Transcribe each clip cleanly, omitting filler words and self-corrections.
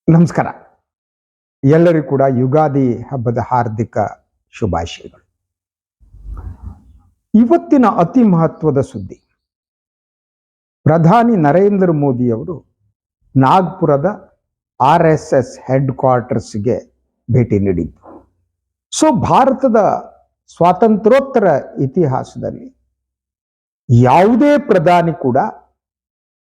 ನಮಸ್ಕಾರ. ಎಲ್ಲರಿಗೂ ಕೂಡ ಯುಗಾದಿ ಹಬ್ಬದ ಹಾರ್ದಿಕ ಶುಭಾಶಯಗಳು. ಇವತ್ತಿನ ಅತಿ ಮಹತ್ವದ ಸುದ್ದಿ, ಪ್ರಧಾನಿ ನರೇಂದ್ರ ಮೋದಿ ಅವರು ನಾಗ್ಪುರದ RSS ಹೆಡ್ ಕ್ವಾರ್ಟರ್ಸ್ಗೆ ಭೇಟಿ ನೀಡಿದ್ದು. ಭಾರತದ ಸ್ವಾತಂತ್ರ್ಯೋತ್ತರ ಇತಿಹಾಸದಲ್ಲಿ ಯಾವುದೇ ಪ್ರಧಾನಿ ಕೂಡ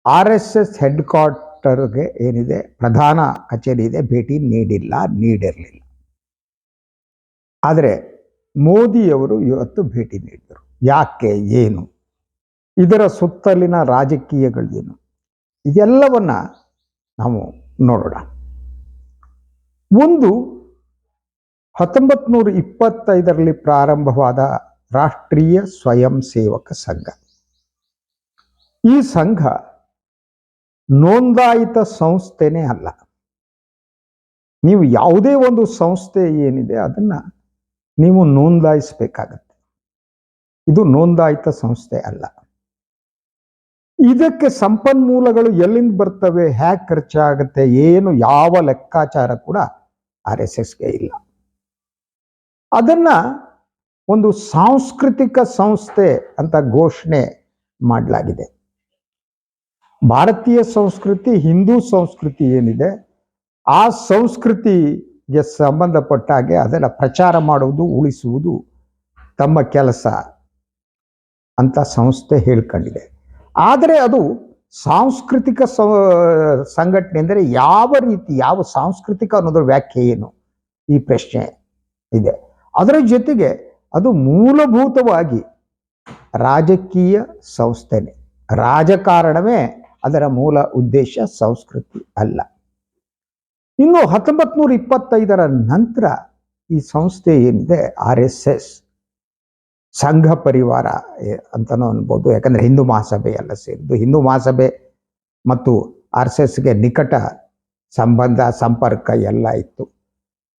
RSS ಹೆಡ್ ಕ್ವಾರ್ಟರ್ಗೆ ಏನಿದೆ ಪ್ರಧಾನ ಕಚೇರಿ ಇದೆ ಭೇಟಿ ನೀಡಿರಲಿಲ್ಲ. ಆದರೆ ಮೋದಿಯವರು ಇವತ್ತು ಭೇಟಿ ನೀಡಿದರು. ಯಾಕೆ, ಏನು, ಇದರ ಸುತ್ತಲಿನ ರಾಜಕೀಯಗಳೇನು, ಇದೆಲ್ಲವನ್ನ ನಾವು ನೋಡೋಣ. ಒಂದು 1925ರಲ್ಲಿ ಪ್ರಾರಂಭವಾದ ರಾಷ್ಟ್ರೀಯ ಸ್ವಯಂ ಸೇವಕ ಸಂಘ. ಈ ಸಂಘ ನೋಂದಾಯಿತ ಸಂಸ್ಥೆನೇ ಅಲ್ಲ. ನೀವು ಯಾವುದೇ ಒಂದು ಸಂಸ್ಥೆ ಏನಿದೆ ಅದನ್ನ ನೀವು ನೋಂದಾಯಿಸಬೇಕಾಗತ್ತೆ. ಇದು ನೋಂದಾಯಿತ ಸಂಸ್ಥೆ ಅಲ್ಲ. ಇದಕ್ಕೆ ಸಂಪನ್ಮೂಲಗಳು ಎಲ್ಲಿಂದ ಬರ್ತವೆ, ಹೇಗೆ ಖರ್ಚಾಗತ್ತೆ, ಏನು, ಯಾವ ಲೆಕ್ಕಾಚಾರ ಕೂಡ RSSಗೆ ಇಲ್ಲ. ಅದನ್ನ ಒಂದು ಸಾಂಸ್ಕೃತಿಕ ಸಂಸ್ಥೆ ಅಂತ ಘೋಷಣೆ ಮಾಡಲಾಗಿದೆ. ಭಾರತೀಯ ಸಂಸ್ಕೃತಿ, ಹಿಂದೂ ಸಂಸ್ಕೃತಿ ಏನಿದೆ ಆ ಸಂಸ್ಕೃತಿಗೆ ಸಂಬಂಧಪಟ್ಟ ಹಾಗೆ ಅದನ್ನು ಪ್ರಚಾರ ಮಾಡುವುದು, ಉಳಿಸುವುದು ತಮ್ಮ ಕೆಲಸ ಅಂತ ಸಂಸ್ಥೆ ಹೇಳ್ಕೊಂಡಿದೆ. ಆದರೆ ಅದು ಸಾಂಸ್ಕೃತಿಕ ಸಂಘಟನೆ ಅಂದರೆ ಯಾವ ರೀತಿ, ಯಾವ ಸಾಂಸ್ಕೃತಿಕ ಅನ್ನೋದ್ರ ವ್ಯಾಖ್ಯೆ ಏನು, ಈ ಪ್ರಶ್ನೆ ಇದೆ. ಅದರ ಜೊತೆಗೆ ಅದು ಮೂಲಭೂತವಾಗಿ ರಾಜಕೀಯ ಸಂಸ್ಥೆನೇ, ರಾಜಕಾರಣವೇ ಅದರ ಮೂಲ ಉದ್ದೇಶ, ಸಂಸ್ಕೃತಿ ಅಲ್ಲ. ಇನ್ನು 1925ರ ನಂತರ ಈ ಸಂಸ್ಥೆ ಏನಿದೆ RSS ಸಂಘ ಪರಿವಾರ ಅಂತನೂ ಅನ್ಬೋದು. ಯಾಕಂದ್ರೆ ಹಿಂದೂ ಮಹಾಸಭೆ ಎಲ್ಲ ಸೇರಿದ್ದು. ಹಿಂದೂ ಮಹಾಸಭೆ ಮತ್ತು RSSಗೆ ನಿಕಟ ಸಂಬಂಧ, ಸಂಪರ್ಕ ಎಲ್ಲ ಇತ್ತು.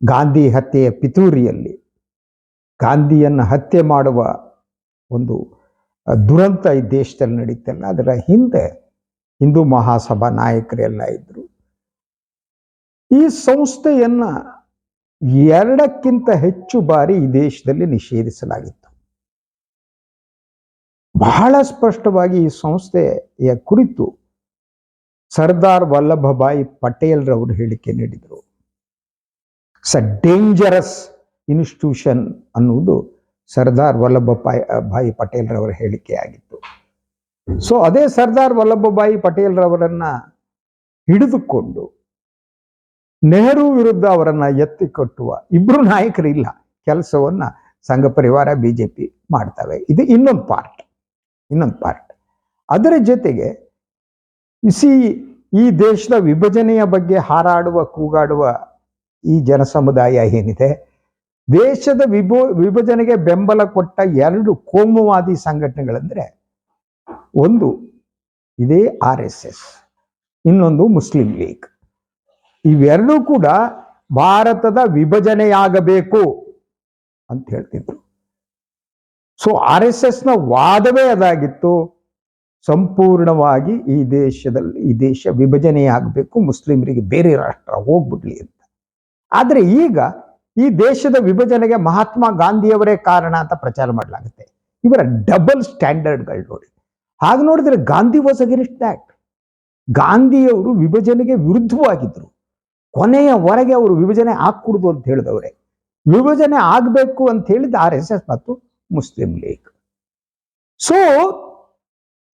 ಗಾಂಧಿ ಹತ್ಯೆಯ ಪಿತೂರಿಯಲ್ಲಿ ಗಾಂಧಿಯನ್ನು ಹತ್ಯೆ ಮಾಡುವ ಒಂದು ದುರಂತ ಈ ದೇಶದಲ್ಲಿ ನಡೀತಲ್ಲ, ಅದರ ಹಿಂದೆ ಹಿಂದೂ ಮಹಾಸಭಾ ನಾಯಕರೆಲ್ಲ ಇದ್ರು. ಈ ಸಂಸ್ಥೆಯನ್ನ 2ಕ್ಕಿಂತ ಹೆಚ್ಚು ಬಾರಿ ಈ ದೇಶದಲ್ಲಿ ನಿಷೇಧಿಸಲಾಗಿತ್ತು. ಬಹಳ ಸ್ಪಷ್ಟವಾಗಿ ಈ ಸಂಸ್ಥೆಯ ಕುರಿತು ಸರ್ದಾರ್ ವಲ್ಲಭಭಾಯಿ ಪಟೇಲ್ ರವರು ಹೇಳಿಕೆ ನೀಡಿದರು. ಇಟ್ಸ್ ಅ ಡೇಂಜರಸ್ ಇನ್ಸ್ಟಿಟ್ಯೂಷನ್ ಅನ್ನುವುದು ಸರ್ದಾರ್ ವಲ್ಲಭಭಾಯಿ ಪಟೇಲ್ ರವರ ಹೇಳಿಕೆಯಾಗಿತ್ತು. ಅದೇ ಸರ್ದಾರ್ ವಲ್ಲಭಭಾಯಿ ಪಟೇಲ್ ರವರನ್ನ ಹಿಡಿದುಕೊಂಡು ನೆಹರು ವಿರುದ್ಧ ಅವರನ್ನ ಎತ್ತಿ ಕಟ್ಟುವ ಇಬ್ರು ನಾಯಕರಿಲ್ಲ, ಕೆಲಸವನ್ನ ಸಂಘ ಪರಿವಾರ BJP ಮಾಡ್ತವೆ. ಇದು ಇನ್ನೊಂದು ಪಾರ್ಟ್. ಅದರ ಜೊತೆಗೆ ಈ ದೇಶದ ವಿಭಜನೆಯ ಬಗ್ಗೆ ಹಾರಾಡುವ, ಕೂಗಾಡುವ ಈ ಜನಸಮುದಾಯ ಏನಿದೆ, ದೇಶದ ವಿಭಜನೆಗೆ ಬೆಂಬಲ ಕೊಟ್ಟ 2 ಕೋಮುವಾದಿ ಸಂಘಟನೆಗಳಂದ್ರೆ ಒಂದು ಇದೇ RSS, ಇನ್ನೊಂದು ಮುಸ್ಲಿಂ ಲೀಗ್. ಇವೆರಡೂ ಕೂಡ ಭಾರತದ ವಿಭಜನೆಯಾಗಬೇಕು ಅಂತ ಹೇಳ್ತಿದ್ರು. RSSನ ವಾದವೇ ಅದಾಗಿತ್ತು, ಸಂಪೂರ್ಣವಾಗಿ ಈ ದೇಶ ವಿಭಜನೆಯಾಗಬೇಕು, ಮುಸ್ಲಿಮರಿಗೆ ಬೇರೆ ರಾಷ್ಟ್ರ ಹೋಗ್ಬಿಡ್ಲಿ ಅಂತ. ಆದ್ರೆ ಈಗ ಈ ದೇಶದ ವಿಭಜನೆಗೆ ಮಹಾತ್ಮ ಗಾಂಧಿಯವರೇ ಕಾರಣ ಅಂತ ಪ್ರಚಾರ ಮಾಡಲಾಗುತ್ತೆ. ಇವರ ಡಬಲ್ ಸ್ಟ್ಯಾಂಡರ್ಡ್ಗಳು ನೋಡಿ. ಹಾಗೆ ನೋಡಿದ್ರೆ ಗಾಂಧಿ ವಾಸ್ ಅಗೇನ್ಸ್ಟ್ ದ್ಯಾಟ್. ಗಾಂಧಿಯವರು ವಿಭಜನೆಗೆ ವಿರುದ್ಧವಾಗಿದ್ರು. ಕೊನೆಯವರೆಗೆ ಅವರು ವಿಭಜನೆ ಆಗ್ಕೂಡ್ದು ಅಂತ ಹೇಳಿದವರೇ. ವಿಭಜನೆ ಆಗಬೇಕು ಅಂತ ಹೇಳಿದ RSS ಮತ್ತು ಮುಸ್ಲಿಂ ಲೀಗ್.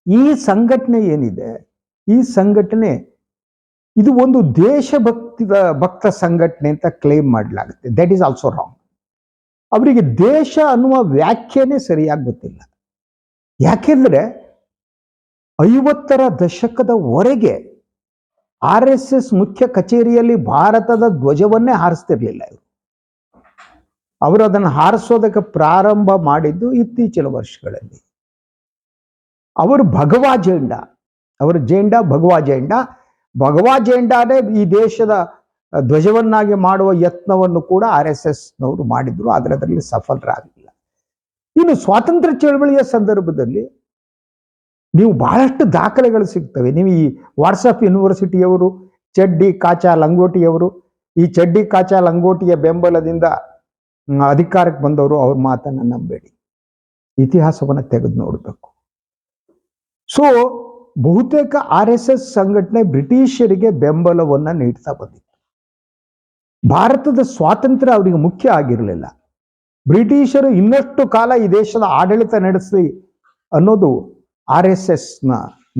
ಈ ಸಂಘಟನೆ ಏನಿದೆ, ಈ ಸಂಘಟನೆ ಇದು ಒಂದು ಭಕ್ತ ಸಂಘಟನೆ ಅಂತ ಕ್ಲೇಮ್ ಮಾಡಲಾಗುತ್ತೆ. That is also wrong. ಅವರಿಗೆ ದೇಶ ಅನ್ನುವ ವ್ಯಾಖ್ಯೆನೇ ಸರಿಯಾಗಿ ಗೊತ್ತಿಲ್ಲ. ಯಾಕೆಂದ್ರೆ 50ರ ದಶಕದವರೆಗೆ RSS ಮುಖ್ಯ ಕಚೇರಿಯಲ್ಲಿ ಭಾರತದ ಧ್ವಜವನ್ನೇ ಹಾರಿಸ್ತಿರ್ಲಿಲ್ಲ. ಅವರು ಅದನ್ನು ಹಾರಿಸೋದಕ್ಕೆ ಪ್ರಾರಂಭ ಮಾಡಿದ್ದು ಇತ್ತೀಚಿನ ವರ್ಷಗಳಲ್ಲಿ. ಅವರು ಭಗವಾ ಜೆಂಡಾ, ಅವರ ಜೆಂಡಾ ಭಗವಾ ಜೆಂಡಾನೇ ಈ ದೇಶದ ಧ್ವಜವನ್ನಾಗಿ ಮಾಡುವ ಯತ್ನವನ್ನು ಕೂಡ RSSನವರು ಮಾಡಿದ್ರು. ಆದರೆ ಅದರಲ್ಲಿ ಸಫಲರಾಗಲಿಲ್ಲ. ಇನ್ನು ಸ್ವಾತಂತ್ರ್ಯ ಚಳವಳಿಯ ಸಂದರ್ಭದಲ್ಲಿ ನೀವು ಬಹಳಷ್ಟು ದಾಖಲೆಗಳು ಸಿಗ್ತವೆ. ನೀವು ಈ ವಾಟ್ಸಪ್ ಯೂನಿವರ್ಸಿಟಿಯವರು ಚಡ್ಡಿ ಕಾಚಾ ಲಂಗೋಟಿಯವರು, ಈ ಚಡ್ಡಿ ಕಾಚಾ ಲಂಗೋಟಿಯ ಬೆಂಬಲದಿಂದ ಅಧಿಕಾರಕ್ಕೆ ಬಂದವರು, ಅವ್ರ ಮಾತನ್ನ ನಂಬೇಡಿ, ಇತಿಹಾಸವನ್ನು ತೆಗೆದು ನೋಡಬೇಕು. ಸೊ ಬಹುತೇಕ RSS ಸಂಘಟನೆ ಬ್ರಿಟಿಷರಿಗೆ ಬೆಂಬಲವನ್ನ ನೀಡ್ತಾ ಬಂದಿತ್ತು. ಭಾರತದ ಸ್ವಾತಂತ್ರ್ಯ ಅವರಿಗೆ ಮುಖ್ಯ ಆಗಿರಲಿಲ್ಲ. ಬ್ರಿಟಿಷರು ಇನ್ನಷ್ಟು ಕಾಲ ಈ ದೇಶದ ಆಡಳಿತ ನಡೆಸಲಿ ಅನ್ನೋದು RSSನ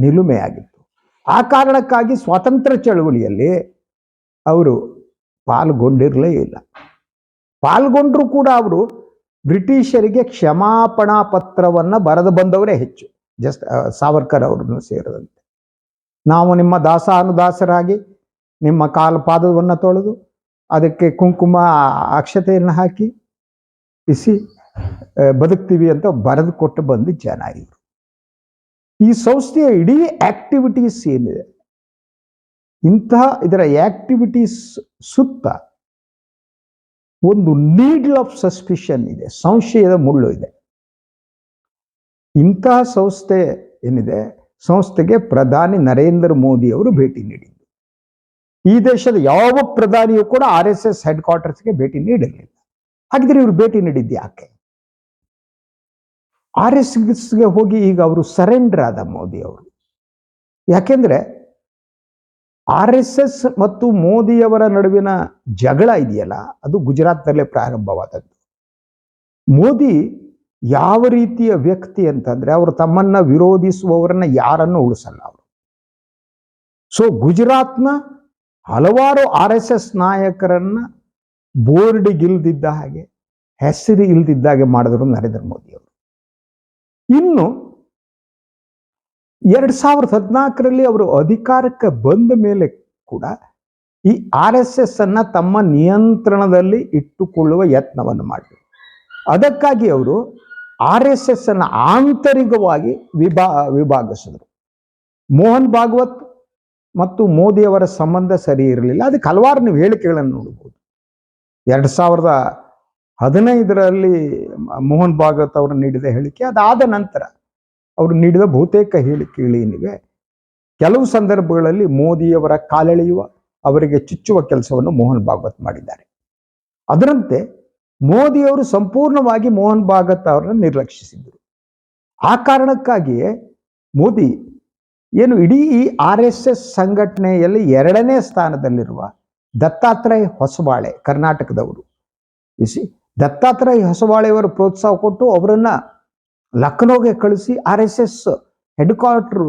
ನಿಲುಮೆಯಾಗಿತ್ತು. ಆ ಕಾರಣಕ್ಕಾಗಿ ಸ್ವಾತಂತ್ರ್ಯ ಚಳವಳಿಯಲ್ಲಿ ಅವರು ಪಾಲ್ಗೊಂಡಿರಲೇ ಇಲ್ಲ. ಪಾಲ್ಗೊಂಡ್ರು ಕೂಡ ಅವರು ಬ್ರಿಟಿಷರಿಗೆ ಕ್ಷಮಾಪಣಾ ಪತ್ರವನ್ನ ಬರೆದು ಬಂದವರೇ ಹೆಚ್ಚು, ಸಾವರ್ಕರ್ ಅವರನ್ನು ಸೇರಿದಂತೆ. ನಾವು ನಿಮ್ಮ ದಾಸಾನುದಾಸರಾಗಿ ನಿಮ್ಮ ಪಾದವನ್ನು ತೊಳೆದು ಅದಕ್ಕೆ ಕುಂಕುಮ ಅಕ್ಷತೆಯನ್ನು ಹಾಕಿ ಬದುಕ್ತೀವಿ ಅಂತ ಬರೆದು ಕೊಟ್ಟು ಬಂದು ಜನ ಇವರು. ಈ ಸಂಸ್ಥೆಯ ಇಡೀ ಆಕ್ಟಿವಿಟೀಸ್ ಏನಿದೆ, ಇದರ ಆಕ್ಟಿವಿಟೀಸ್ ಸುತ್ತ ಒಂದು ನೀಡಲ್ ಆಫ್ ಸಸ್ಪಿಷನ್ ಇದೆ, ಸಂಶಯದ ಮುಳ್ಳು ಇದೆ. ಇಂತಹ ಸಂಸ್ಥೆ ಏನಿದೆ, ಸಂಸ್ಥೆಗೆ ಪ್ರಧಾನಿ ನರೇಂದ್ರ ಮೋದಿ ಅವರು ಭೇಟಿ ನೀಡಿದ್ದು. ಈ ದೇಶದ ಯಾವ ಪ್ರಧಾನಿಯೂ ಕೂಡ RSS ಹೆಡ್ ಕ್ವಾರ್ಟರ್ಸ್ಗೆ ಭೇಟಿ ನೀಡಿರಲಿಲ್ಲ. ಹಾಗಿದ್ರೆ ಇವರು ಭೇಟಿ ನೀಡಿದ್ದು ಯಾಕೆ? RSSಗೆ ಹೋಗಿ ಈಗ ಅವರು ಸರೆಂಡರ್ ಆದ ಮೋದಿ ಅವರು. ಯಾಕೆಂದ್ರೆ RSS ಮತ್ತು ಮೋದಿಯವರ ನಡುವಿನ ಜಗಳ ಇದೆಯಲ್ಲ, ಅದು ಗುಜರಾತ್ನಲ್ಲೇ ಪ್ರಾರಂಭವಾದದ್ದು. ಮೋದಿ ಯಾವ ರೀತಿಯ ವ್ಯಕ್ತಿ ಅಂತಂದ್ರೆ, ಅವರು ತಮ್ಮನ್ನ ವಿರೋಧಿಸುವವರನ್ನ ಯಾರನ್ನು ಉಳಿಸಲ್ಲ ಅವರು. ಸೊ ಗುಜರಾತ್ನ ಹಲವಾರು RSS ನಾಯಕರನ್ನ ಬೋರ್ಡಿಗಿಲ್ದಿದ್ದ ಹಾಗೆ, ಹೆಸರು ಇಲ್ದಿದ್ದ ಹಾಗೆ ಮಾಡಿದ್ರು ನರೇಂದ್ರ ಮೋದಿ ಅವರು. ಇನ್ನು 2014ರಲ್ಲಿ ಅವರು ಅಧಿಕಾರಕ್ಕೆ ಬಂದ ಮೇಲೆ ಕೂಡ ಈ RSS ಅನ್ನ ತಮ್ಮ ನಿಯಂತ್ರಣದಲ್ಲಿ ಇಟ್ಟುಕೊಳ್ಳುವ ಯತ್ನವನ್ನು ಮಾಡಿದರು. ಅದಕ್ಕಾಗಿ ಅವರು RSS ಅನ್ನ ಆಂತರಿಕವಾಗಿ ವಿಭಾಗಿಸಿದರು. ಮೋಹನ್ ಭಾಗವತ್ ಮತ್ತು ಮೋದಿಯವರ ಸಂಬಂಧ ಸರಿ ಇರಲಿಲ್ಲ. ಅದಕ್ಕೆ ಹಲವಾರು ನೀವು ಹೇಳಿಕೆಗಳನ್ನು ನೋಡಬಹುದು. 2015ರಲ್ಲಿ ಮೋಹನ್ ಭಾಗವತ್ ಅವರು ನೀಡಿದ ಹೇಳಿಕೆ, ಅದಾದ ನಂತರ ಅವರು ನೀಡಿದ ಬಹುತೇಕ ಹೇಳಿಕೆಗಳೇನಿವೆ, ಕೆಲವು ಸಂದರ್ಭಗಳಲ್ಲಿ ಮೋದಿಯವರ ಕಾಲೆಳೆಯುವ, ಅವರಿಗೆ ಚುಚ್ಚುವ ಕೆಲಸವನ್ನು ಮೋಹನ್ ಭಾಗವತ್ ಮಾಡಿದ್ದಾರೆ. ಅದರಂತೆ ಮೋದಿಯವರು ಸಂಪೂರ್ಣವಾಗಿ ಮೋಹನ್ ಭಾಗವತ್ ಅವರನ್ನು ನಿರ್ಲಕ್ಷಿಸಿದರು. ಆ ಕಾರಣಕ್ಕಾಗಿಯೇ ಮೋದಿ ಇಡೀ ಈ RSS ಸಂಘಟನೆಯಲ್ಲಿ 2ನೇ ಸ್ಥಾನದಲ್ಲಿರುವ ದತ್ತಾತ್ರೇಯ ಹೊಸಬಾಳೆ, ಕರ್ನಾಟಕದವರು, ದತ್ತಾತ್ರೇಯ ಹೊಸಬಾಳೆಯವರು ಪ್ರೋತ್ಸಾಹ ಕೊಟ್ಟು ಅವರನ್ನ ಲಕ್ನೋಗೆ ಕಳಿಸಿ, RSS ಹೆಡ್ ಕ್ವಾರ್ಟರ್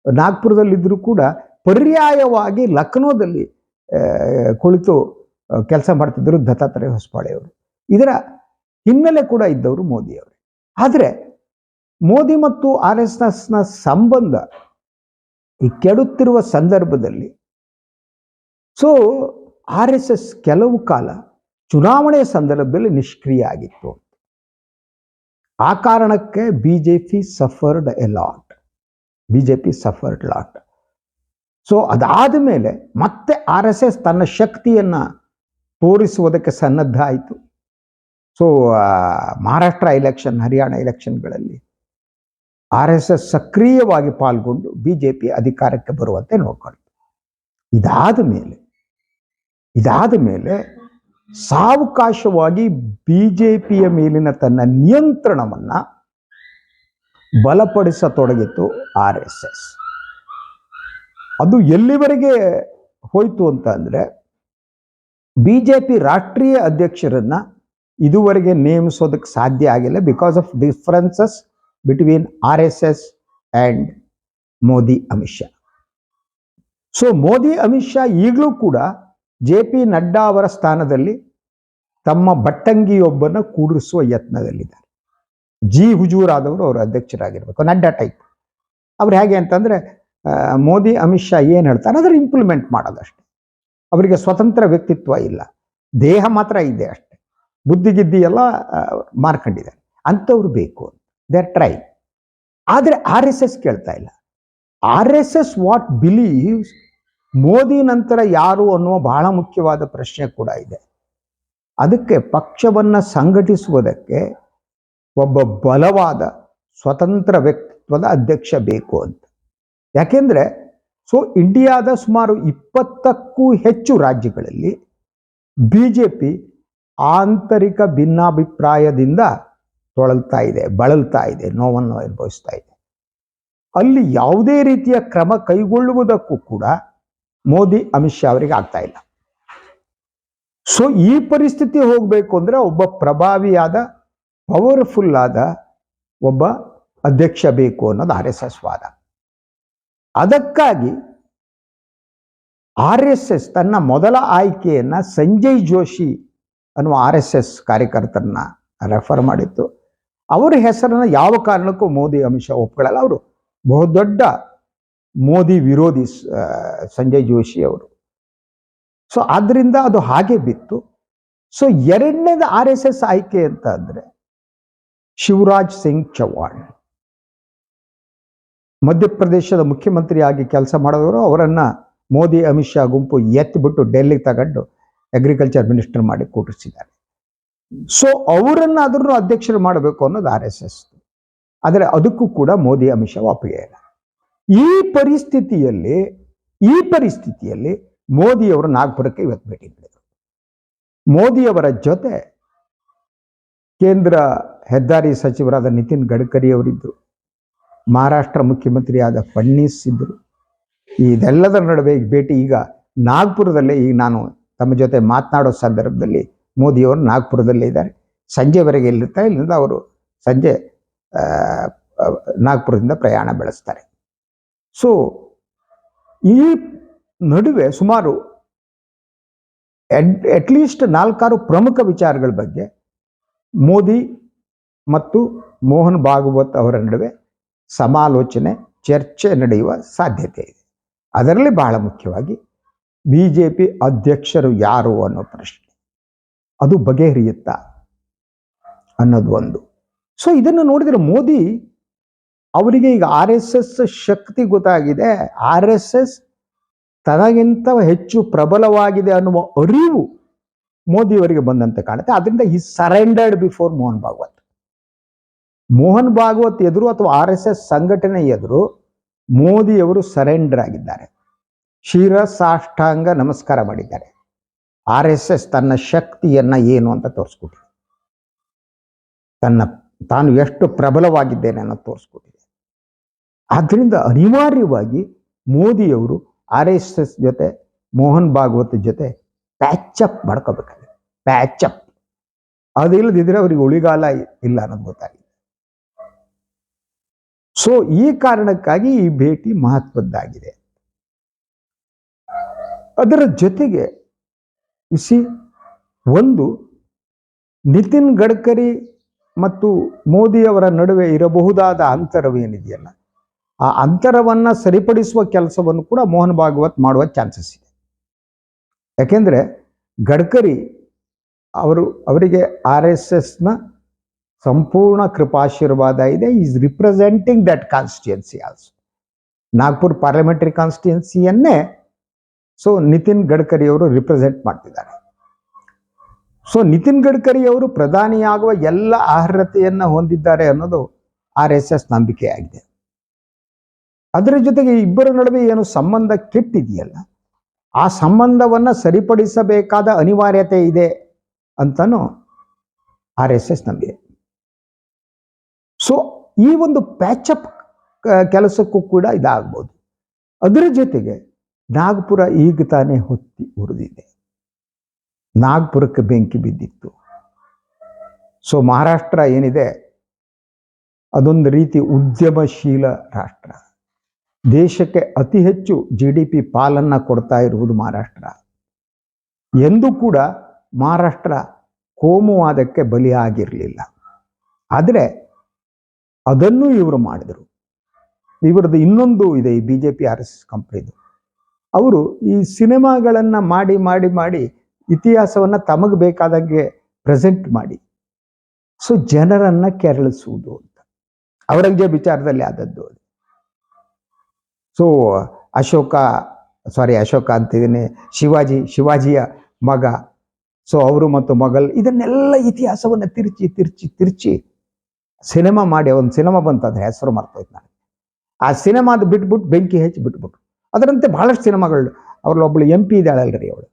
ನಾಗ್ಪುರದಲ್ಲಿದ್ದರೂ ಕೂಡ ಪರ್ಯಾಯವಾಗಿ ಲಕ್ನೋದಲ್ಲಿ ಕುಳಿತು ಕೆಲಸ ಮಾಡ್ತಿದ್ದರು ದತ್ತಾತ್ರೇಯ ಹೊಸಬಾಳೆಯವರು. ಇದರ ಹಿನ್ನೆಲೆ ಕೂಡ ಇದ್ದವರು ಮೋದಿಯವರು. ಆದರೆ ಮೋದಿ ಮತ್ತು RSSನ ಸಂಬಂಧ ಈ ಕೆಡುತ್ತಿರುವ ಸಂದರ್ಭದಲ್ಲಿ ಸೊ RSS ಕೆಲವು ಕಾಲ ಚುನಾವಣೆಯ ಸಂದರ್ಭದಲ್ಲಿ ನಿಷ್ಕ್ರಿಯ ಆಗಿತ್ತು. ಆ ಕಾರಣಕ್ಕೆ ಬಿಜೆಪಿ ಸಫರ್ಡ್ ಲಾಟ್. ಸೊ ಅದಾದ ಮೇಲೆ ಮತ್ತೆ RSS ತನ್ನ ಶಕ್ತಿಯನ್ನ ತೋರಿಸುವುದಕ್ಕೆ ಸನ್ನದ್ಧ ಆಯಿತು. ಸೊ ಮಹಾರಾಷ್ಟ್ರ ಎಲೆಕ್ಷನ್, ಹರಿಯಾಣ ಎಲೆಕ್ಷನ್ಗಳಲ್ಲಿ RSS ಸಕ್ರಿಯವಾಗಿ ಪಾಲ್ಗೊಂಡು ಬಿಜೆಪಿ ಅಧಿಕಾರಕ್ಕೆ ಬರುವಂತೆ ನೋಡ್ಕೊಂಡು, ಇದಾದ ಮೇಲೆ ಸಾವಕಾಶವಾಗಿ ಬಿಜೆಪಿಯ ಮೇಲಿನ ತನ್ನ ನಿಯಂತ್ರಣವನ್ನ ಬಲಪಡಿಸತೊಡಗಿತು RSS. ಅದು ಎಲ್ಲಿವರೆಗೆ ಹೋಯ್ತು ಅಂತ ಅಂದ್ರೆ, ಬಿಜೆಪಿ ರಾಷ್ಟ್ರೀಯ ಅಧ್ಯಕ್ಷರನ್ನ ಇದುವರೆಗೆ ನೇಮಿಸೋದಕ್ಕೆ ಸಾಧ್ಯ ಆಗಿಲ್ಲ, because of differences between RSS and Modi Amit Shah. So Modi Amit Shah ಈಗಲೂ ಕೂಡ JP ನಡ್ಡಾ ಅವರ ಸ್ಥಾನದಲ್ಲಿ ತಮ್ಮ ಭಟ್ಟಂಗಿಯೊಬ್ಬನ ಕೂಡಿಸುವ ಯತ್ನದಲ್ಲಿದ್ದಾರೆ. ಹುಜೂರ್ ಆದವರು ಅವರು ಅಧ್ಯಕ್ಷರಾಗಿರ್ಬೇಕು, ನಡ್ಡಾ ಟೈಪ್. ಅವ್ರು ಹೇಗೆ ಅಂತಂದ್ರೆ, ಮೋದಿ ಅಮಿತ್ ಶಾ ಏನು ಹೇಳ್ತಾರೆ ಅದರ ಇಂಪ್ಲಿಮೆಂಟ್ ಮಾಡೋದಷ್ಟೇ. ಅವರಿಗೆ ಸ್ವತಂತ್ರ ವ್ಯಕ್ತಿತ್ವ ಇಲ್ಲ, ದೇಹ ಮಾತ್ರ ಇದೆ ಅಷ್ಟೇ, ಬುದ್ಧಿಗಿದ್ದಿ ಎಲ್ಲ ಮಾರ್ಕೊಂಡಿದ್ದಾರೆ. ಅಂಥವ್ರು ಬೇಕು ಅಂತ ದೇ ಆರ್ ಟ್ರೈ. ಆದರೆ RSS ಕೇಳ್ತಾ ಇಲ್ಲ. RSS ವಾಟ್ ಬಿಲೀವ್ಸ್ ಮೋದಿ ನಂತರ ಯಾರು ಅನ್ನುವ ಬಹಳ ಮುಖ್ಯವಾದ ಪ್ರಶ್ನೆ ಕೂಡ ಇದೆ. ಅದಕ್ಕೆ ಪಕ್ಷವನ್ನ ಸಂಘಟಿಸುವುದಕ್ಕೆ ಒಬ್ಬ ಬಲವಾದ ಸ್ವತಂತ್ರ ವ್ಯಕ್ತಿತ್ವದ ಅಧ್ಯಕ್ಷ ಬೇಕು ಅಂತ. ಯಾಕೆಂದ್ರೆ ಸೊ ಇಂಡಿಯಾದ ಸುಮಾರು 20ಕ್ಕೂ ಹೆಚ್ಚು ರಾಜ್ಯಗಳಲ್ಲಿ ಬಿಜೆಪಿ ಆಂತರಿಕ ಭಿನ್ನಾಭಿಪ್ರಾಯದಿಂದ ಬಳಲ್ತಾ ಇದೆ, ನೋವನ್ನು ಅನುಭವಿಸ್ತಾ ಇದೆ. ಅಲ್ಲಿ ಯಾವುದೇ ರೀತಿಯ ಕ್ರಮ ಕೈಗೊಳ್ಳುವುದಕ್ಕೂ ಕೂಡ ಮೋದಿ ಅಮಿತ್ ಶಾ ಅವರಿಗೆ ಆಗ್ತಾ ಇಲ್ಲ. ಸೊ ಈ ಪರಿಸ್ಥಿತಿ ಹೋಗಬೇಕು ಅಂದ್ರೆ ಒಬ್ಬ ಪ್ರಭಾವಿಯಾದ ಪವರ್ಫುಲ್ ಆದ ಒಬ್ಬ ಅಧ್ಯಕ್ಷ ಬೇಕು ಅನ್ನೋದು RSS ವಾದ. ಅದಕ್ಕಾಗಿ RSS ತನ್ನ ಮೊದಲ ಆಯ್ಕೆಯನ್ನ ಸಂಜಯ್ ಜೋಶಿ ಅನ್ನುವ RSS ಕಾರ್ಯಕರ್ತರನ್ನ ರೆಫರ್ ಮಾಡಿತ್ತು. ಅವರ ಹೆಸರನ್ನ ಯಾವ ಕಾರಣಕ್ಕೂ ಮೋದಿ ಅಮಿತ್ ಶಾ ಒಪ್ಕೊಳ್ಳಲ್ಲ. ಅವರು ಬಹುದೊಡ್ಡ ಮೋದಿ ವಿರೋಧಿ ಸಂಜಯ್ ಜೋಶಿ ಅವರು. ಸೊ ಆದ್ರಿಂದ ಅದು ಹಾಗೆ ಬಿತ್ತು. ಸೊ ಎರಡನೇದು RSS ಆಯ್ಕೆ ಅಂತ ಅಂದ್ರೆ ಶಿವರಾಜ್ ಸಿಂಗ್ ಚೌಹಾಣ್, ಮಧ್ಯಪ್ರದೇಶದ ಮುಖ್ಯಮಂತ್ರಿಯಾಗಿ ಕೆಲಸ ಮಾಡಿದವರು. ಅವರನ್ನ ಮೋದಿ ಅಮಿತ್ ಶಾ ಗುಂಪು ಎತ್ತಿಬಿಟ್ಟು ಡೆಲ್ಲಿಗೆ ತಗೊಂಡು ಅಗ್ರಿಕಲ್ಚರ್ ಮಿನಿಸ್ಟರ್ ಮಾಡಿ ಕೂಡಿಸಿದ್ದಾರೆ. ಸೊ ಅವರನ್ನಾದ್ರೂ ಅಧ್ಯಕ್ಷರು ಮಾಡಬೇಕು ಅನ್ನೋದು RSS. ಆದರೆ ಅದಕ್ಕೂ ಕೂಡ ಮೋದಿ ಅಮಿತ್ ಶಾ ಒಪ್ಪಿಗೆ ಇಲ್ಲ. ಈ ಪರಿಸ್ಥಿತಿಯಲ್ಲಿ ಮೋದಿಯವರು ನಾಗ್ಪುರಕ್ಕೆ ಇವತ್ತು ಭೇಟಿ ನೀಡಿದರು. ಮೋದಿಯವರ ಜೊತೆ ಕೇಂದ್ರ ಹೆದ್ದಾರಿ ಸಚಿವರಾದ ನಿತಿನ್ ಗಡ್ಕರಿ ಅವರಿದ್ದರು, ಮಹಾರಾಷ್ಟ್ರ ಮುಖ್ಯಮಂತ್ರಿಯಾದ ಫಡ್ನೀಸ್ ಇದ್ದರು. ಇದೆಲ್ಲದರ ನಡುವೆ ಭೇಟಿ ಈಗ ನಾಗ್ಪುರದಲ್ಲೇ, ಈಗ ನಾನು ತಮ್ಮ ಜೊತೆ ಮಾತನಾಡೋ ಸಂದರ್ಭದಲ್ಲಿ ಮೋದಿಯವರು ನಾಗ್ಪುರದಲ್ಲೇ ಇದ್ದಾರೆ. ಸಂಜೆವರೆಗೆ ಇಲ್ಲಿರ್ತಾರೆ. ಇಲ್ಲಿಂದ ಅವರು ಸಂಜೆ ನಾಗ್ಪುರದಿಂದ ಪ್ರಯಾಣ ಬೆಳೆಸ್ತಾರೆ. ಸೊ ಈ ನಡುವೆ ಸುಮಾರು ಅಟ್ಲೀಸ್ಟ್ 4-6 ಪ್ರಮುಖ ವಿಚಾರಗಳ ಬಗ್ಗೆ ಮೋದಿ ಮತ್ತು ಮೋಹನ್ ಭಾಗವತ್ ಅವರ ನಡುವೆ ಸಮಾಲೋಚನೆ, ಚರ್ಚೆ ನಡೆಯುವ ಸಾಧ್ಯತೆ ಇದೆ. ಅದರಲ್ಲಿ ಬಹಳ ಮುಖ್ಯವಾಗಿ ಬಿಜೆಪಿ ಅಧ್ಯಕ್ಷರು ಯಾರು ಅನ್ನೋ ಪ್ರಶ್ನೆ, ಅದು ಬಗೆಹರಿಯುತ್ತಾ ಅನ್ನೋದು ಒಂದು. ಸೊ ಇದನ್ನು ನೋಡಿದರೆ ಮೋದಿ ಅವರಿಗೆ ಈಗ RSS ಶಕ್ತಿ ಗೊತ್ತಾಗಿದೆ, RSS ತನಗಿಂತ ಹೆಚ್ಚು ಪ್ರಬಲವಾಗಿದೆ ಅನ್ನುವ ಅರಿವು ಮೋದಿಯವರಿಗೆ ಬಂದಂತೆ ಕಾಣುತ್ತೆ. ಅದರಿಂದ ಈ ಸರೆಂಡರ್ಡ್ ಬಿಫೋರ್ ಮೋಹನ್ ಭಾಗವತ್ ಎದುರು ಅಥವಾ RSS ಸಂಘಟನೆ ಎದುರು ಮೋದಿಯವರು ಸರೆಂಡರ್ ಆಗಿದ್ದಾರೆ, ಶಿರಸಾಷ್ಟಾಂಗ ನಮಸ್ಕಾರ ಮಾಡಿದ್ದಾರೆ. RSS ತನ್ನ ಶಕ್ತಿಯನ್ನ ಏನು ಅಂತ ತೋರಿಸ್ಕೊಟ್ಟಿದೆ, ತಾನು ಎಷ್ಟು ಪ್ರಬಲವಾಗಿದ್ದೇನೆ ಅನ್ನೋ ತೋರಿಸ್ಕೊಟ್ಟಿದೆ. ಆದ್ರಿಂದ ಅನಿವಾರ್ಯವಾಗಿ ಮೋದಿಯವರು RSS ಜೊತೆ ಮೋಹನ್ ಭಾಗವತ್ ಜೊತೆ ಪ್ಯಾಚಪ್ ಮಾಡ್ಕೋಬೇಕಾಗಿದೆ. ಪ್ಯಾಚಪ್ ಅದಿಲ್ಲದಿದ್ರೆ ಅವರಿಗೆ ಉಳಿಗಾಲ ಇಲ್ಲ ಅನ್ನೋದು ಗೊತ್ತಾಗಿದೆ. ಸೊ ಈ ಕಾರಣಕ್ಕಾಗಿ ಈ ಭೇಟಿ ಮಹತ್ವದ್ದಾಗಿದೆ. ಅದರ ಜೊತೆಗೆ ಒಂದು ನಿತಿನ್ ಗಡ್ಕರಿ ಮತ್ತು ಮೋದಿಯವರ ನಡುವೆ ಇರಬಹುದಾದ ಅಂತರವೇನಿದೆಯಲ್ಲ, ಆ ಅಂತರವನ್ನ ಸರಿಪಡಿಸುವ ಕೆಲಸವನ್ನು ಕೂಡ ಮೋಹನ್ ಭಾಗವತ್ ಮಾಡುವ ಚಾನ್ಸಸ್ ಇದೆ. ಯಾಕೆಂದ್ರೆ ಗಡ್ಕರಿ ಅವರಿಗೆ RSSನ ಸಂಪೂರ್ಣ ಕೃಪಾಶೀರ್ವಾದ ಇದೆ. Is representing that constituency also, Nagpur parliamentary ಕಾನ್ಸ್ಟಿಟ್ಯೂನ್ಸಿಯನ್ನೇ ಸೊ ನಿತಿನ್ ಗಡ್ಕರಿ ಅವರು ರಿಪ್ರೆಸೆಂಟ್ ಮಾಡ್ತಿದ್ದಾರೆ. ಸೊ ನಿತಿನ್ ಗಡ್ಕರಿ ಅವರು ಪ್ರಧಾನಿಯಾಗುವ ಎಲ್ಲ ಅರ್ಹತೆಯನ್ನ ಹೊಂದಿದ್ದಾರೆ ಅನ್ನೋದು RSS ನಂಬಿಕೆಯಾಗಿದೆ. ಅದರ ಜೊತೆಗೆ ಇಬ್ಬರ ನಡುವೆ ಏನು ಸಂಬಂಧ ಕೆಟ್ಟಿದೆಯಲ್ಲ, ಆ ಸಂಬಂಧವನ್ನ ಸರಿಪಡಿಸಬೇಕಾದ ಅನಿವಾರ್ಯತೆ ಇದೆ ಅಂತಾನು RSS ನಂಬಿದೆ. ಸೊ ಈ ಒಂದು ಪ್ಯಾಚಪ್ ಕೆಲಸಕ್ಕೂ ಕೂಡ ಇದಾಗಬಹುದು. ಅದರ ಜೊತೆಗೆ ನಾಗ್ಪುರ ಈಗ ತಾನೇ ಹೊತ್ತಿ ಉರಿದಿದೆ, ನಾಗ್ಪುರಕ್ಕೆ ಬೆಂಕಿ ಬಿದ್ದಿತ್ತು. ಸೊ ಮಹಾರಾಷ್ಟ್ರ ಏನಿದೆ ಅದೊಂದು ರೀತಿ ಉದ್ಯಮಶೀಲ ರಾಷ್ಟ್ರ. ದೇಶಕ್ಕೆ ಅತಿ ಹೆಚ್ಚು GDP ಪಾಲನ್ನ ಕೊಡ್ತಾ ಇರುವುದು ಮಹಾರಾಷ್ಟ್ರ. ಎಂದೂ ಕೂಡ ಮಹಾರಾಷ್ಟ್ರ ಕೋಮುವಾದಕ್ಕೆ ಬಲಿಯಾಗಿರಲಿಲ್ಲ. ಆದರೆ ಅದನ್ನು ಇವರು ಮಾಡಿದರು. ಇವರದ್ದು ಇನ್ನೊಂದು ಇದೆ, ಈ ಬಿಜೆಪಿ RSS ಕಂಪ್ನಿದು. ಅವರು ಈ ಸಿನಿಮಾಗಳನ್ನ ಮಾಡಿ ಮಾಡಿ ಮಾಡಿ ಇತಿಹಾಸವನ್ನ ತಮಗೆ ಬೇಕಾದಂಗೆ ಪ್ರೆಸೆಂಟ್ ಮಾಡಿ ಸೊ ಜನರನ್ನ ಕೆರಳಿಸುವುದು ಅಂತ ಔರಂಗಜೇಬ್ ವಿಚಾರದಲ್ಲಿ ಆದದ್ದು. ಸೊ ಅಶೋಕ ಅಂತಿದ್ದೀನಿ, ಶಿವಾಜಿಯ ಮಗ, ಸೊ ಅವರು ಮತ್ತು ಮೊಘಲ್, ಇದನ್ನೆಲ್ಲ ಇತಿಹಾಸವನ್ನು ತಿರ್ಚಿ ಸಿನಿಮಾ ಮಾಡಿ ಒಂದು ಸಿನಿಮಾ ಬಂತಂದ್ರೆ ಹೆಸರು ಮರ್ತೋಯ್ತು ನನಗೆ. ಆ ಸಿನಿಮಾದ ಬಿಟ್ಬಿಟ್ಟು ಬೆಂಕಿ ಹೆಚ್ಚಿ ಬಿಟ್ಬಿಟ್ರು. ಅದರಂತೆ ಬಹಳಷ್ಟು ಸಿನಿಮಾಗಳು. ಅವ್ರಲ್ಲಿ ಒಬ್ಬಳು MP ಇದ್ದಾಳಲ್ರಿ, ಅವಳು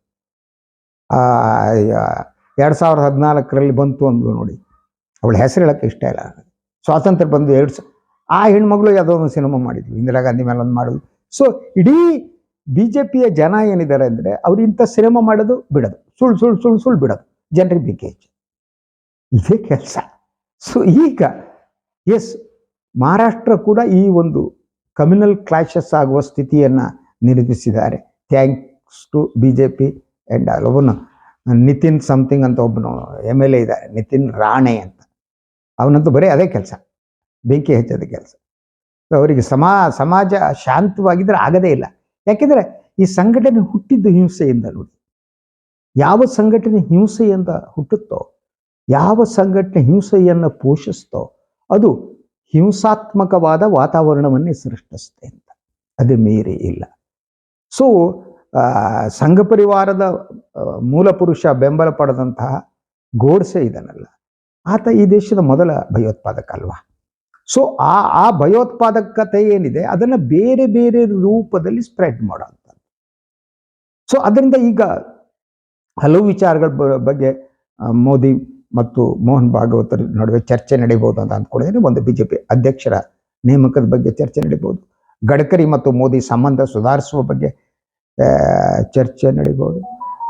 2014ರಲ್ಲಿ ಬಂತು ಅಂದ್ಲು ನೋಡಿ, ಅವಳ ಹೆಸರು ಹೇಳಕ್ಕೆ ಇಷ್ಟ ಇಲ್ಲ. ಸ್ವಾತಂತ್ರ್ಯ ಬಂದು ಆ ಹೆಣ್ಮಗಳು ಯಾವುದೋ ಒಂದು ಸಿನಿಮಾ ಮಾಡಿದ್ವಿ, ಇಂದಿರಾ ಗಾಂಧಿ ಮೇಲೆ ಒಂದು ಮಾಡಿದ್ವಿ. ಸೊ ಇಡೀ BJPಯ ಜನ ಏನಿದ್ದಾರೆ ಅಂದರೆ, ಅವ್ರು ಇಂಥ ಸಿನಿಮಾ ಮಾಡೋದು ಬಿಡೋದು, ಸುಳ್ಳು ಬಿಡೋದು, ಜನರಿಗೆ ಬಿಕ್ಕೇಜ್, ಇದೇ ಕೆಲಸ. ಸೊ ಈಗ ಮಹಾರಾಷ್ಟ್ರ ಕೂಡ ಈ ಒಂದು ಕಮ್ಯುನಲ್ ಕ್ಲಾಶಸ್ ಆಗುವ ಸ್ಥಿತಿಯನ್ನು ನಿರ್ಮಿಸಿದ್ದಾರೆ. ಥ್ಯಾಂಕ್ಸ್ ಟು BJP ಆ್ಯಂಡ್ ಒಬ್ಬನು ನಿತಿನ್ ಸಮಥಿಂಗ್ ಅಂತ ಒಬ್ಬನು MLA ಇದ್ದಾರೆ, ನಿತಿನ್ ರಾಣೆ ಅಂತ. ಅವನಂತೂ ಬರೀ ಅದೇ ಕೆಲಸ, ಬೆಂಕಿ ಹಚ್ಚೋದೇ ಕೆಲಸ. ಅವರಿಗೆ ಸಮಾಜ ಶಾಂತವಾಗಿದ್ದರೆ ಆಗದೇ ಇಲ್ಲ. ಯಾಕೆಂದರೆ ಈ ಸಂಘಟನೆ ಹುಟ್ಟಿದ್ದು ಹಿಂಸೆಯಿಂದ. ನೋಡಿ, ಯಾವ ಸಂಘಟನೆ ಹಿಂಸೆಯಿಂದ ಹುಟ್ಟುತ್ತೋ, ಯಾವ ಸಂಘಟನೆ ಹಿಂಸೆಯನ್ನು ಪೋಷಿಸ್ತೋ, ಅದು ಹಿಂಸಾತ್ಮಕವಾದ ವಾತಾವರಣವನ್ನೇ ಸೃಷ್ಟಿಸುತ್ತೆ ಅಂತ, ಅದೇ ಮೀರಿ ಇಲ್ಲ. ಸೊ ಸಂಘ ಪರಿವಾರದ ಮೂಲ ಪುರುಷ ಬೆಂಬಲ ಪಡೆದಂತಹ ಗೋಡ್ಸೆ ಇದನ್ನಲ್ಲ, ಆತ ಈ ದೇಶದ ಮೊದಲ ಭಯೋತ್ಪಾದಕ ಅಲ್ವಾ. ಸೊ ಆ ಭಯೋತ್ಪಾದಕತೆ ಏನಿದೆ ಅದನ್ನು ಬೇರೆ ಬೇರೆ ರೂಪದಲ್ಲಿ ಸ್ಪ್ರೆಡ್ ಮಾಡೋಂಥದ್ದು. ಸೊ ಅದರಿಂದ ಈಗ ಹಲವು ವಿಚಾರಗಳ ಬಗ್ಗೆ ಮೋದಿ ಮತ್ತು ಮೋಹನ್ ಭಾಗವತರ ನಡುವೆ ಚರ್ಚೆ ನಡೀಬಹುದು ಅಂತ ಅಂದ್ಕೊಂಡಿದ್ದೀನಿ. ಒಂದು BJP ಅಧ್ಯಕ್ಷರ ನೇಮಕದ ಬಗ್ಗೆ ಚರ್ಚೆ ನಡೀಬಹುದು, ಗಡ್ಕರಿ ಮತ್ತು ಮೋದಿ ಸಂಬಂಧ ಸುಧಾರಿಸುವ ಬಗ್ಗೆ ಚರ್ಚೆ ನಡೀಬಹುದು.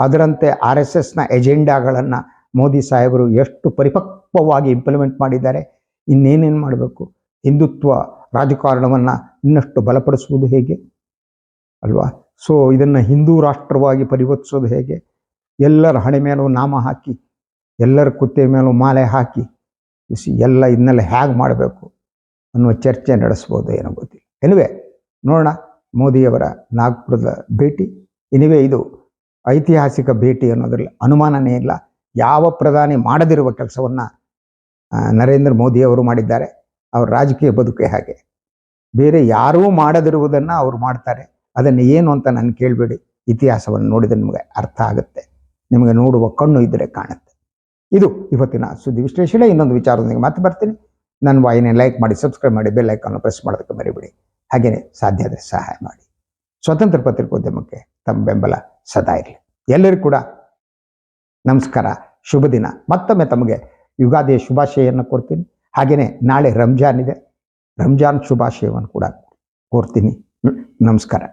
ಅದರಂತೆ RSSನ ಎಜೆಂಡಾಗಳನ್ನು ಮೋದಿ ಸಾಹೇಬರು ಎಷ್ಟು ಪರಿಪಕ್ವವಾಗಿ ಇಂಪ್ಲಿಮೆಂಟ್ ಮಾಡಿದ್ದಾರೆ, ಇನ್ನೇನೇನು ಮಾಡಬೇಕು, ಹಿಂದುತ್ವ ರಾಜಕಾರಣವನ್ನು ಇನ್ನಷ್ಟು ಬಲಪಡಿಸುವುದು ಹೇಗೆ ಅಲ್ವಾ. ಸೊ ಇದನ್ನು ಹಿಂದೂ ರಾಷ್ಟ್ರವಾಗಿ ಪರಿವರ್ತಿಸೋದು ಹೇಗೆ, ಎಲ್ಲರ ಹಣೆ ಮೇಲೂ ನಾಮ ಹಾಕಿ, ಎಲ್ಲರ ಕುತ್ತೆ ಮೇಲೂ ಮಾಲೆ ಹಾಕಿ, ಎಲ್ಲ ಇದನ್ನೆಲ್ಲ ಹೇಗೆ ಮಾಡಬೇಕು ಅನ್ನುವ ಚರ್ಚೆ ನಡೆಸ್ಬೋದು, ಏನೋ ಗೊತ್ತಿಲ್ಲ. ಎನಿವೆ ನೋಡೋಣ ಮೋದಿಯವರ ನಾಗ್ಪುರದ ಭೇಟಿ. ಎನಿವೆ ಇದು ಐತಿಹಾಸಿಕ ಭೇಟಿ ಅನ್ನೋದ್ರಲ್ಲಿ ಅನುಮಾನನೇ ಇಲ್ಲ. ಯಾವ ಪ್ರಧಾನಿ ಮಾಡದಿರುವ ಕೆಲಸವನ್ನು ನರೇಂದ್ರ ಮೋದಿಯವರು ಮಾಡಿದ್ದಾರೆ. ಅವ್ರ ರಾಜಕೀಯ ಬದುಕೆ ಹಾಗೆ, ಬೇರೆ ಯಾರೂ ಮಾಡದಿರುವುದನ್ನು ಅವರು ಮಾಡ್ತಾರೆ. ಅದನ್ನು ಏನು ಅಂತ ನಾನು ಕೇಳಬೇಡಿ, ಇತಿಹಾಸವನ್ನು ನೋಡಿದರೆ ನಿಮಗೆ ಅರ್ಥ ಆಗುತ್ತೆ, ನಿಮಗೆ ನೋಡುವ ಕಣ್ಣು ಇದ್ದರೆ ಕಾಣುತ್ತೆ. ಇದು ಇವತ್ತಿನ ಸುದ್ದಿ ವಿಶ್ಲೇಷಣೆ. ಇನ್ನೊಂದು ವಿಚಾರದೊಂದಿಗೆ ಮತ್ತೆ ಬರ್ತೀನಿ. ನನ್ನ ವಾಹಿನಿ ಲೈಕ್ ಮಾಡಿ, ಸಬ್ಸ್ಕ್ರೈಬ್ ಮಾಡಿ, ಬೆಲ್ ಐಕಾನ್ ಪ್ರೆಸ್ ಮಾಡೋದಕ್ಕೆ ಮರಿಬೇಡಿ. ಹಾಗೆಯೇ ಸಾಧ್ಯ ಆದರೆ ಸಹಾಯ ಮಾಡಿ. ಸ್ವತಂತ್ರ ಪತ್ರಿಕೋದ್ಯಮಕ್ಕೆ ತಮ್ಮ ಬೆಂಬಲ ಸದಾ ಇರಲಿ. ಎಲ್ಲರಿಗೂ ಕೂಡ ನಮಸ್ಕಾರ, ಶುಭ ದಿನ. ಮತ್ತೊಮ್ಮೆ ತಮಗೆ ಯುಗಾದಿಯ ಶುಭಾಶಯವನ್ನು ಕೊಡ್ತೀನಿ. ಹಾಗೆಯೇ ನಾಳೆ ರಂಜಾನ್ ಇದೆ, ರಂಜಾನ್ ಶುಭಾಶಯವನ್ನು ಕೂಡ ಕೋರ್ತೀನಿ. ನಮಸ್ಕಾರ.